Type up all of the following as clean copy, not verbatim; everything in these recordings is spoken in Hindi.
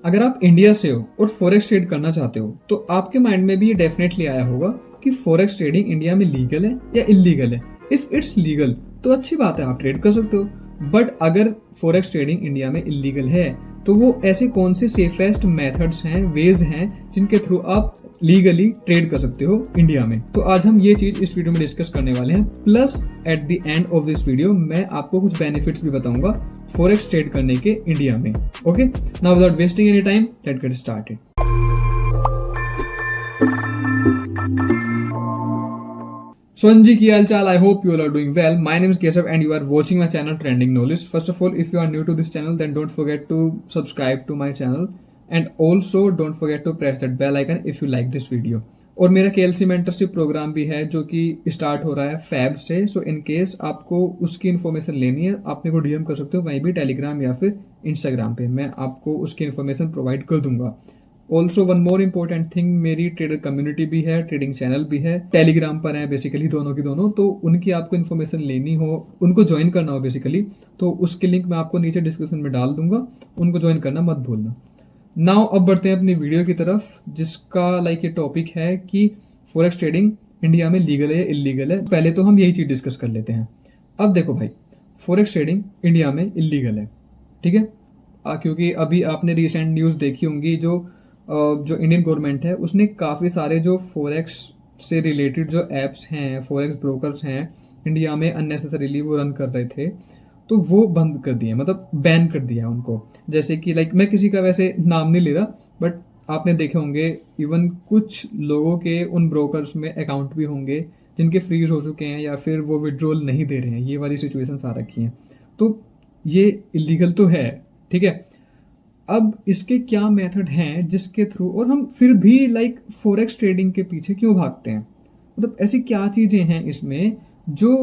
अगर आप इंडिया से हो और फॉरेक्स ट्रेड करना चाहते हो तो आपके माइंड में भी ये डेफिनेटली आया होगा कि फॉरेक्स ट्रेडिंग इंडिया में लीगल है या इलीगल है। इफ इट्स लीगल तो अच्छी बात है, आप ट्रेड कर सकते हो। बट अगर फॉरेक्स ट्रेडिंग इंडिया में इलीगल है तो वो ऐसे कौन से सेफेस्ट मेथड्स हैं, वेज हैं जिनके थ्रू आप लीगली ट्रेड कर सकते हो इंडिया में। तो आज हम ये चीज इस वीडियो में डिस्कस करने वाले हैं। Plus at the end of this video मैं आपको कुछ बेनिफिट्स भी बताऊंगा फॉरेक्स ट्रेड करने के इंडिया में। Okay, now without wasting any time let's get started. So जी की हाल चाल, I hope you all are doing well. My name is Kesav and you are watching my channel Trending Knowledge. First of all, if you are new to this channel then don't forget to subscribe to my channel and also don't forget to press that bell icon if you like this video. और मेरा KLC मेंटरशिप प्रोग्राम भी है जो कि स्टार्ट हो रहा है फैब से। सो इन केस आपको उसकी इन्फॉर्मेशन लेनी है आप मेरे को DM कर सकते हो, वहीं भी टेलीग्राम या फिर इंस्टाग्राम पे मैं आपको उसकी इन्फॉर्मेशन प्रोवाइड कर दूंगा। Also one more important thing, मेरी ट्रेडर कम्युनिटी भी है, ट्रेडिंग चैनल भी है, टेलीग्राम पर है बेसिकली दोनों की दोनों। तो उनकी आपको इन्फॉर्मेशन लेनी हो, उनको ज्वाइन करना हो बेसिकली, तो उसकी लिंक मैं आपको नीचे डिस्क्रिप्शन में डाल दूंगा, उनको ज्वाइन करना मत भूलना। नाउ अब बढ़ते हैं अपनी वीडियो की तरफ जिसका ये टॉपिक है कि फॉरेक्स ट्रेडिंग इंडिया में लीगल है या इलीगल है। पहले तो हम यही चीज डिस्कस कर लेते हैं। अब देखो भाई, फॉरेक्स ट्रेडिंग इंडिया में इलीगल है, ठीक है, क्योंकि अभी आपने रिसेंट न्यूज देखी होंगी जो इंडियन गवर्नमेंट है उसने काफ़ी सारे जो फॉरेक्स से रिलेटेड जो एप्स हैं, फॉरेक्स ब्रोकर्स हैं इंडिया में अननेसेसरीली वो रन कर रहे थे, तो वो बंद कर दिए, मतलब बैन कर दिया उनको। जैसे कि मैं किसी का वैसे नाम नहीं ले रहा, बट आपने देखे होंगे इवन कुछ लोगों के उन ब्रोकर्स में अकाउंट भी होंगे जिनके फ्रीज हो चुके हैं या फिर वो विड्रॉल नहीं दे रहे हैं। ये वाली सिचुएशंस आ रखी हैं, तो ये इलीगल तो है, ठीक है। अब इसके क्या मेथड हैं जिसके थ्रू, और हम फिर भी फॉरेक्स ट्रेडिंग के पीछे क्यों भागते हैं, मतलब ऐसी क्या चीजें हैं इसमें जो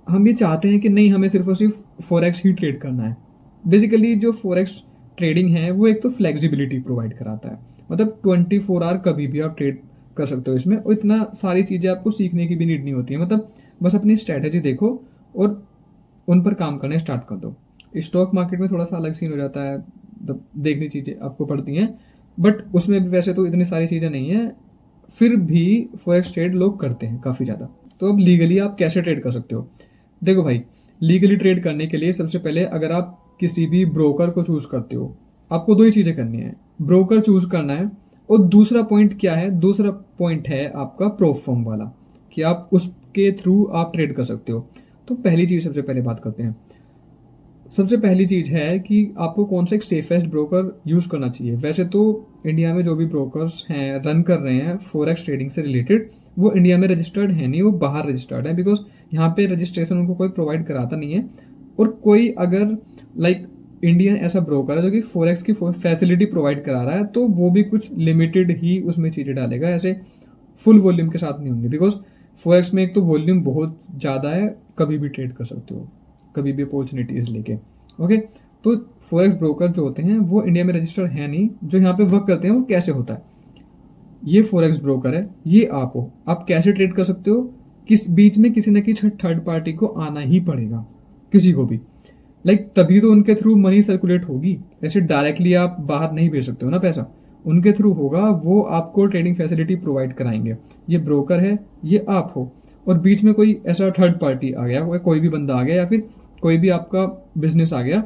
हम ये चाहते हैं कि नहीं हमें सिर्फ और सिर्फ फॉरेक्स ही ट्रेड करना है। बेसिकली जो फॉरेक्स ट्रेडिंग है वो एक तो फ्लेक्सिबिलिटी प्रोवाइड कराता है, मतलब 24 आवर कभी भी आप ट्रेड कर सकते हो इसमें, और इतना सारी चीजें आपको सीखने की भी नीड नहीं होती है। मतलब बस अपनी स्ट्रेटेजी देखो और उन पर काम करने स्टार्ट कर दो। स्टॉक मार्केट में थोड़ा सा अलग सीन हो जाता है, देखनी चीजें आपको पड़ती हैं, बट उसमें भी वैसे तो इतनी सारी चीजें नहीं है, फिर भी फॉरेक्स ट्रेड लोग करते हैं काफी ज्यादा। तो अब लीगली आप कैसे ट्रेड कर सकते हो? देखो भाई, लीगली ट्रेड करने के लिए सबसे पहले अगर आप किसी भी ब्रोकर को चूज करते हो, आपको दो ही चीजें करनी है, ब्रोकर चूज करना है, और दूसरा पॉइंट क्या है, दूसरा पॉइंट है आपका प्रूफ फॉर्म वाला, कि आप उसके थ्रू आप ट्रेड कर सकते हो। तो पहली चीज सबसे पहले बात करते हैं। सबसे पहली चीज है कि आपको कौन सा एक सेफेस्ट ब्रोकर यूज करना चाहिए। वैसे तो इंडिया में जो भी ब्रोकर्स हैं रन कर रहे हैं फॉरेक्स ट्रेडिंग से रिलेटेड, वो इंडिया में रजिस्टर्ड है नहीं, वो बाहर रजिस्टर्ड है, बिकॉज यहाँ पे रजिस्ट्रेशन उनको कोई प्रोवाइड कराता नहीं है। और कोई अगर इंडियन ऐसा ब्रोकर है जो कि फॉरेक्स की फैसिलिटी प्रोवाइड करा रहा है, तो वो भी कुछ लिमिटेड ही उसमें चीजें डालेगा, ऐसे फुल वॉल्यूम के साथ नहीं होंगे। बिकॉज फॉरेक्स में एक तो वॉल्यूम बहुत ज्यादा है, कभी भी ट्रेड कर सकते हो, कभी भी अपॉर्चुनिटीज लेके। ओके, तो फॉरेक्स ब्रोकर जो होते हैं वो इंडिया में रजिस्टर्ड है नहीं। जो यहाँ पे वर्क करते हैं वो कैसे होता है, ये फॉरेक्स ब्रोकर है, ये आप हो, आप कैसे ट्रेड कर सकते हो, किस बीच में किसी न किसी थर्ड पार्टी को आना ही पड़ेगा, किसी को भी, तभी तो उनके थ्रू मनी सर्कुलेट होगी। ऐसे डायरेक्टली आप बाहर नहीं भेज सकते हो ना पैसा, उनके थ्रू होगा, वो आपको ट्रेडिंग फैसिलिटी प्रोवाइड कराएंगे। ये ब्रोकर है, ये आप हो, और बीच में कोई ऐसा थर्ड पार्टी आ गया, कोई भी बंदा आ गया या फिर कोई भी आपका बिजनेस आ गया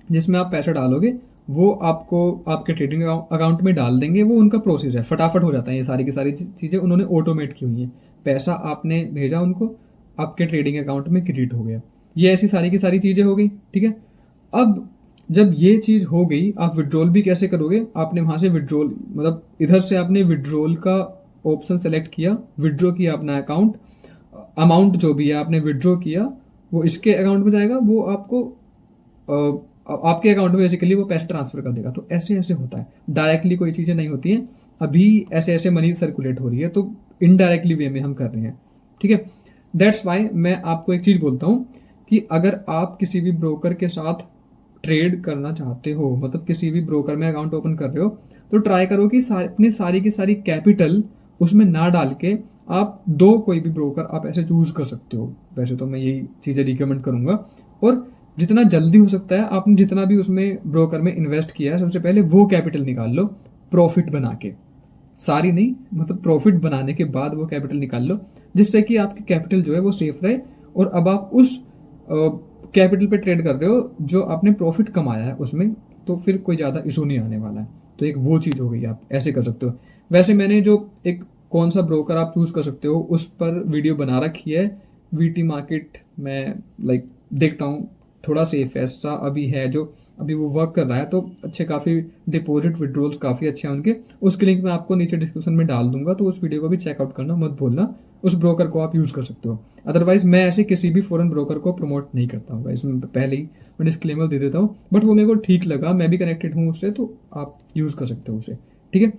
जिसमें आप पैसा डालोगे, वो आपको आपके ट्रेडिंग अकाउंट में डाल देंगे। वो उनका प्रोसेस है, फटाफट हो जाता है, ये सारी की सारी चीजें उन्होंने ऑटोमेट की हुई है। पैसा आपने भेजा उनको, आपके ट्रेडिंग अकाउंट में क्रेडिट हो गया। ये ऐसी सारी की सारी चीजें हो गई, ठीक है। अब जब ये चीज हो गई, आप विड्रॉल भी कैसे करोगे, आपने वहां से विड्रॉल, मतलब इधर से आपने विड्रॉल का ऑप्शन सेलेक्ट किया, विड्रॉ किया अपना अकाउंट, अमाउंट जो भी है आपने विड्रॉ किया, वो इसके अकाउंट में जाएगा, वो आपको आपके अकाउंट में बेसिकली वो पैसे ट्रांसफर कर देगा। तो ऐसे ऐसे होता है, डायरेक्टली कोई चीजें नहीं होती हैं। अभी ऐसे ऐसे मनी सर्कुलेट हो रही है, तो इनडायरेक्टली वे में हम कर रहे हैं, ठीक है। दैट्स वाई मैं आपको एक चीज बोलता हूं कि अगर आप किसी भी ब्रोकर के साथ ट्रेड करना चाहते हो, मतलब किसी भी ब्रोकर में अकाउंट ओपन कर रहे हो, तो ट्राई करो कि अपनी सारी की सारी कैपिटल उसमें ना डाल के आप कोई भी ब्रोकर आप ऐसे चूज कर सकते हो। वैसे तो मैं यही चीजें रिकमेंड करूंगा, और जितना जल्दी हो सकता है आपने जितना भी उसमें ब्रोकर में इन्वेस्ट किया है सबसे पहले वो कैपिटल निकाल लो प्रॉफिट बना के, सारी नहीं, मतलब प्रॉफिट बनाने के बाद वो कैपिटल निकाल लो, जिससे कि आपकी कैपिटल जो है वो सेफ रहे और अब आप उस कैपिटल पे ट्रेड कर रहे हो जो आपने प्रॉफिट कमाया है उसमें, तो फिर कोई ज़्यादा इशू नहीं आने वाला है। तो एक वो चीज़ हो गई, आप ऐसे कर सकते हो। वैसे मैंने जो एक कौन सा ब्रोकर आप चूज कर सकते हो उस पर वीडियो बना रखी है, वीटी मार्केट में लाइक देखता हूँ थोड़ा सेफ है, ऐसा अभी है जो अभी वो वर्क कर रहा है, तो अच्छे काफ़ी डिपॉजिट विड्रॉल्स काफ़ी अच्छे हैं उनके। उसके लिंक मैं आपको नीचे डिस्क्रिप्शन में डाल दूंगा, तो उस वीडियो को भी चेकआउट करना मत भूलना, उस ब्रोकर को आप यूज़ कर सकते हो। अदरवाइज मैं ऐसे किसी भी फॉरेन ब्रोकर को प्रमोट नहीं करता हूँ, इसमें पहले ही मैं डिस्क्लेमर दे देता हूँ, बट वो मेरे को ठीक लगा, मैं भी कनेक्टेड हूँ उससे, तो आप यूज़ कर सकते हो उसे, ठीक है।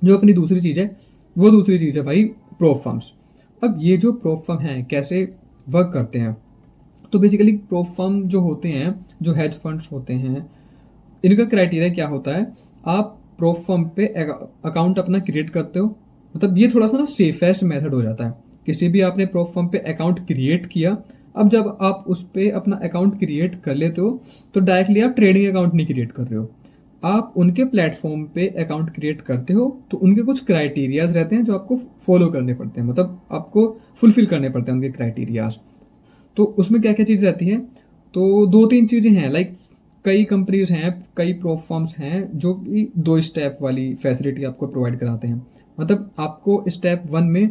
जो अपनी दूसरी चीज़ है वो दूसरी चीज़ है भाई प्रोप फर्म्स। अब ये जो प्रोप फर्म हैं कैसे वर्क करते हैं, तो बेसिकली प्रोप फर्म जो होते हैं, जो हेज फंड्स होते हैं, इनका क्राइटेरिया क्या होता है, आप प्रोप फर्म पे अकाउंट अपना क्रिएट करते हो, मतलब ये थोड़ा सा ना सेफेस्ट मेथड हो जाता है। किसी भी आपने प्रोप फर्म पे अकाउंट क्रिएट किया, अब जब आप उस पर अपना अकाउंट क्रिएट कर लेते हो तो डायरेक्टली आप ट्रेडिंग अकाउंट नहीं क्रिएट कर रहे हो, आप उनके प्लेटफॉर्म पे अकाउंट क्रिएट करते हो, तो उनके कुछ क्राइटेरियाज रहते हैं जो आपको फॉलो करने पड़ते हैं, मतलब आपको फुलफिल करने पड़ते हैं उनके क्राइटेरियाज। तो उसमें क्या क्या चीज़ रहती है, तो दो तीन चीज़ें हैं, लाइक कई कंपनीज हैं, कई प्रोप फर्म्स हैं जो कि 2 स्टेप वाली फैसिलिटी आपको प्रोवाइड कराते हैं। मतलब आपको स्टेप 1 में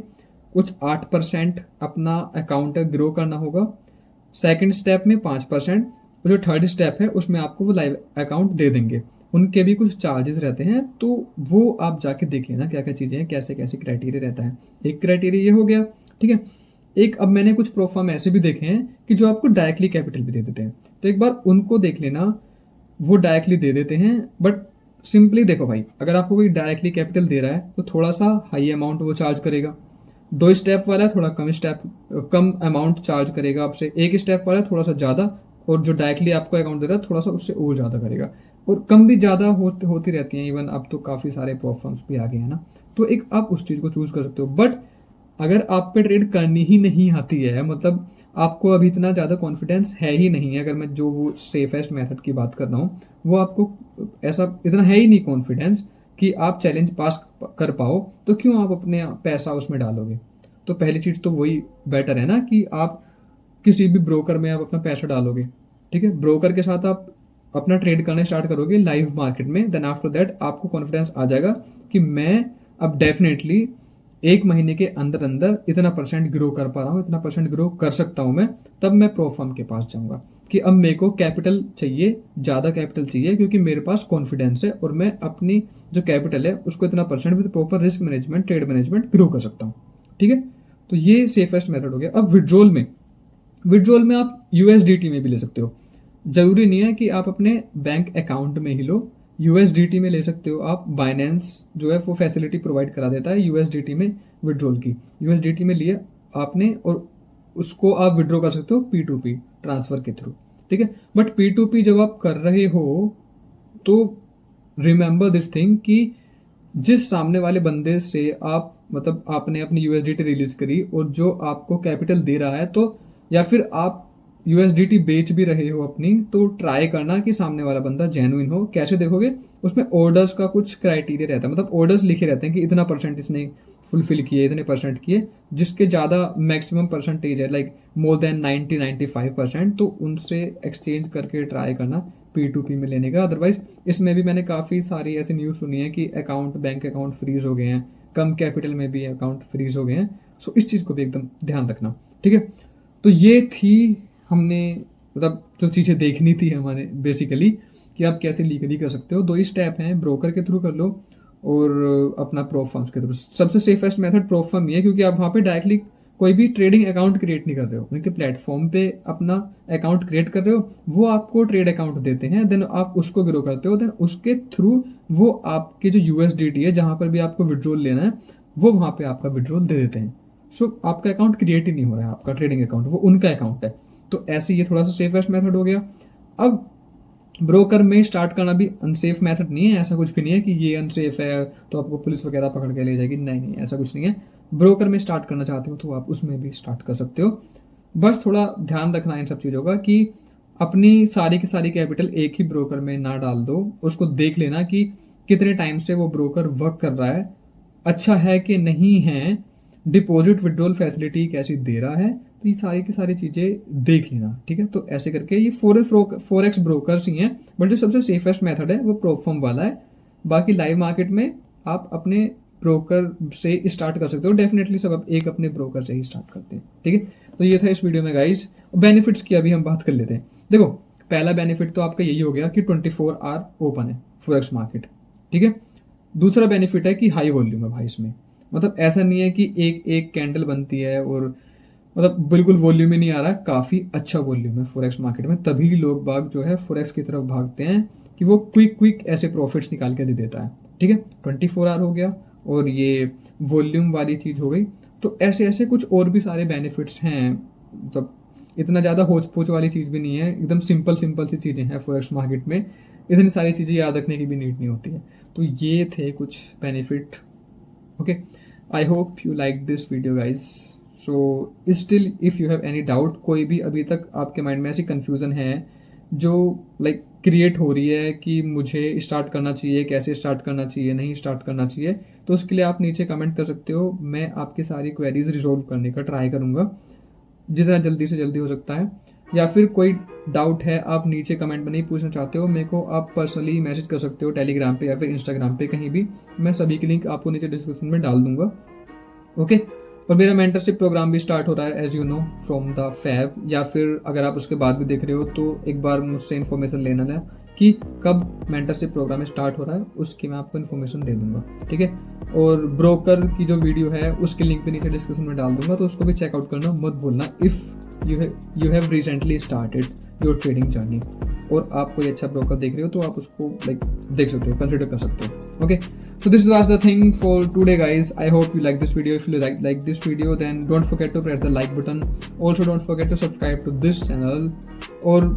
कुछ 8% अपना अकाउंट ग्रो करना होगा, सेकंड स्टेप में 5%, और जो थर्ड स्टेप है उसमें आपको वो लाइव अकाउंट दे देंगे। उनके भी कुछ चार्जेस रहते हैं, तो वो आप जाके देख लेना क्या क्या चीज़ें हैं, कैसे कैसे क्राइटेरिया रहता है। एक क्राइटेरिया ये हो गया, ठीक है। एक अब मैंने कुछ प्रोप फर्म ऐसे भी देखे हैं कि जो आपको डायरेक्टली कैपिटल भी दे देते हैं, तो एक बार उनको देख लेना, वो डायरेक्टली दे देते हैं, बट सिंपली देखो भाई, अगर आपको कोई डायरेक्टली कैपिटल दे रहा है तो थोड़ा सा हाई अमाउंट वो चार्ज करेगा, 2 स्टेप वाला है थोड़ा कम अमाउंट चार्ज करेगा आपसे, 1 स्टेप वाला है थोड़ा सा ज़्यादा, और जो डायरेक्टली आपको अकाउंट दे रहा है थोड़ा सा उससे और ज़्यादा करेगा, और कम भी ज़्यादा होती रहती हैं। इवन अब तो काफ़ी सारे प्रोप फर्म्स भी आ गए हैं ना, तो एक आप उस चीज़ को चूज कर सकते हो। बट अगर आप पे ट्रेड करनी ही नहीं आती है, मतलब आपको अभी इतना ज़्यादा कॉन्फिडेंस है ही नहीं है, अगर मैं जो वो सेफेस्ट मेथड की बात कर रहा हूँ, वो आपको ऐसा इतना है ही नहीं कॉन्फिडेंस कि आप चैलेंज पास कर पाओ, तो क्यों आप अपने पैसा उसमें डालोगे। तो पहली चीज़ तो वही बेटर है ना कि आप किसी भी ब्रोकर में आप अपना पैसा डालोगे, ठीक है, ब्रोकर के साथ आप अपना ट्रेड करना स्टार्ट करोगे लाइव मार्केट में, देन आफ्टर दैट आपको कॉन्फिडेंस आ जाएगा कि मैं अब डेफिनेटली 1 महीने के अंदर अंदर इतना परसेंट ग्रो कर पा रहा हूँ, इतना परसेंट ग्रो कर सकता हूँ मैं, तब मैं प्रो फर्म के पास जाऊंगा कि अब मेरे को कैपिटल चाहिए, ज़्यादा कैपिटल चाहिए, क्योंकि मेरे पास कॉन्फिडेंस है और मैं अपनी जो कैपिटल है उसको इतना percent with proper risk management, trade management grow कर सकता हूँ, ठीक है। तो ये सेफेस्ट मेथड हो गया। अब विड्रॉल में आप यूएसडीटी में भी ले सकते हो, जरूरी नहीं है कि आप अपने बैंक अकाउंट में ही लो, यूएसडीटी में ले सकते हो आप। बाइनेंस जो है वो फैसिलिटी प्रोवाइड करा देता है यूएसडीटी में विड्रॉल की, यूएसडीटी में लिए आपने और उसको आप विड्रॉ कर सकते हो P2P ट्रांसफर के थ्रू, ठीक है। बट P2P जब आप कर रहे हो तो रिमेंबर दिस थिंग कि जिस सामने वाले बंदे से आप मतलब आपने अपनी यूएसडीटी रिलीज करी और जो आपको कैपिटल दे रहा है, तो या फिर आप यूएसडीटी बेच भी रहे हो अपनी, तो ट्राई करना कि सामने वाला बंदा जेन्युइन हो। कैसे देखोगे, उसमें ऑर्डर्स का कुछ क्राइटेरिया रहता है, मतलब ऑर्डर्स लिखे रहते हैं कि इतना परसेंट इसने फुलफिल किए, इतने परसेंट किए, जिसके ज़्यादा मैक्सिमम परसेंटेज है लाइक मोर देन 90-95%, तो उनसे एक्सचेंज करके ट्राई करना P2P में लेने का। अदरवाइज इसमें भी मैंने काफ़ी सारी ऐसी न्यूज़ सुनी है कि बैंक अकाउंट फ्रीज हो गए हैं, कम कैपिटल में भी अकाउंट फ्रीज हो गए हैं। सो इस चीज़ को भी एकदम ध्यान रखना, ठीक है। तो ये थी हमने मतलब जो चीज़ें देखनी थी हमारे बेसिकली कि आप कैसे लीगली कर सकते हो। 2 ही स्टेप हैं, ब्रोकर के थ्रू कर लो और अपना प्रोप फर्म्स के थ्रू। सबसे सेफेस्ट मेथड प्रोप फर्म ये है, क्योंकि आप वहाँ पे डायरेक्टली कोई भी ट्रेडिंग अकाउंट क्रिएट नहीं कर रहे हो, उनके प्लेटफॉर्म पे अपना अकाउंट क्रिएट कर रहे हो, वो आपको ट्रेड अकाउंट देते हैं, देन आप उसको ग्रो करते हो, देन उसके थ्रू वो आपके जो यूएसडीटी है जहाँ पर भी आपको विड्रॉल लेना है, वो वहाँ पे आपका विड्रॉल दे देते हैं। सो आपका अकाउंट क्रिएट ही नहीं हो रहा है, आपका ट्रेडिंग अकाउंट, वो उनका अकाउंट है। तो ऐसे ये थोड़ा सा सेफेस्ट मेथड हो गया। अब ब्रोकर में स्टार्ट करना भी अनसेफ मेथड नहीं है, ऐसा कुछ भी नहीं है कि ये अनसेफ है तो आपको पुलिस वगैरह पकड़ के ले जाएगी, नहीं, ऐसा कुछ नहीं है। ब्रोकर में स्टार्ट करना चाहते हो तो आप उसमें भी स्टार्ट कर सकते हो, बस थोड़ा ध्यान रखना इन सब चीज़ों का कि अपनी सारी की सारी कैपिटल एक ही ब्रोकर में ना डाल दो, उसको देख लेना कि कितने टाइम से वो ब्रोकर वर्क कर रहा है, अच्छा है कि नहीं है, डिपॉजिट विड्रॉल फैसिलिटी कैसी दे रहा है, तो ये सारी की सारी चीज़ें देख लेना, ठीक है। तो ऐसे करके ये फोरेक्स ब्रोकर्स ही हैं, बट जो सबसे सेफेस्ट मेथड है वो प्रोफॉर्म वाला है। बाकी लाइव मार्केट में आप अपने ब्रोकर से स्टार्ट कर सकते हो, डेफिनेटली सब एक अपने ब्रोकर से ही स्टार्ट करते हैं, ठीक है। तो ये था इस वीडियो में गाइस। बेनिफिट्स की अभी हम बात कर लेते हैं। देखो, पहला बेनिफिट तो आपका यही हो गया कि 24 आवर ओपन है फॉरेक्स मार्केट, ठीक है। दूसरा बेनिफिट है कि हाई वॉल्यूम है भाई इसमें, मतलब ऐसा नहीं है कि एक एक कैंडल बनती है और मतलब बिल्कुल वॉल्यूम ही नहीं आ रहा है, काफ़ी अच्छा वॉल्यूम है फॉरेक्स मार्केट में, तभी लोग बाग जो है फॉरेक्स की तरफ भागते हैं कि वो क्विक ऐसे प्रॉफिट्स निकाल के दे देता है, ठीक है। 24 आवर हो गया और ये वॉल्यूम वाली चीज़ हो गई। तो ऐसे ऐसे कुछ और भी सारे बेनिफिट्स हैं, मतलब इतना ज़्यादा होच पोच वाली चीज़ भी नहीं है, एकदम सिंपल सी चीज़ें हैं फॉरेक्स मार्केट में, इतनी सारी चीज़ें याद रखने की भी नीड नहीं होती है। तो ये थे कुछ benefit, okay. I hope you like this video guys. So still if you have any doubt, कोई भी अभी तक आपके माइंड में ऐसी कन्फ्यूज़न है जो लाइक क्रिएट हो रही है कि मुझे स्टार्ट करना चाहिए, कैसे स्टार्ट करना चाहिए, नहीं स्टार्ट करना चाहिए, तो उसके लिए आप नीचे कमेंट कर सकते हो। मैं आपकी सारी क्वेरीज रिजॉल्व करने का ट्राई करूँगा जितना जल्दी से जल्दी हो सकता है। या फिर कोई डाउट है आप नीचे कमेंट में नहीं पूछना चाहते हो, मेरे को आप पर्सनली मैसेज कर सकते हो टेलीग्राम पे या फिर इंस्टाग्राम पे, कहीं भी। मैं सभी की लिंक आपको नीचे डिस्क्रिप्शन में डाल दूंगा, ओके। और मेरा मेंटरशिप प्रोग्राम भी स्टार्ट हो रहा है as you know from the fab, या फिर अगर आप उसके बाद भी देख रहे हो तो एक बार मुझसे इन्फॉर्मेशन लेना है कि कब मेंटरशिप प्रोग्राम स्टार्ट हो रहा है, उसकी मैं आपको इन्फॉर्मेशन दे दूंगा, ठीक है। और ब्रोकर की जो वीडियो है उसके लिंक भी नीचे डिस्क्रिप्शन में डाल दूंगा, तो उसको भी चेकआउट करना मत भूलना if you have recently started your trading journey, और आप कोई अच्छा ब्रोकर देख रहे हो तो आप उसको लाइक देख सकते हो, कंसिडर कर सकते हो, okay. So this was the thing for today guys. I hope you like this video. If you like this video, then don't forget to press the like button. Also don't forget to subscribe to this channel. और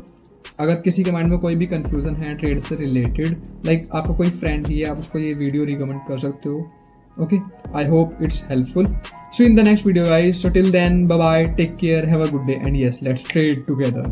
अगर किसी के माइंड में कोई भी कंफ्यूजन है ट्रेड से रिलेटेड, लाइक आपका कोई फ्रेंड ही है, आप उसको ये वीडियो रिकमेंड कर सकते हो, okay. I hope it's helpful. So in the next video guys, so till then, bye bye, take care, have a good day, and yes, let's trade together.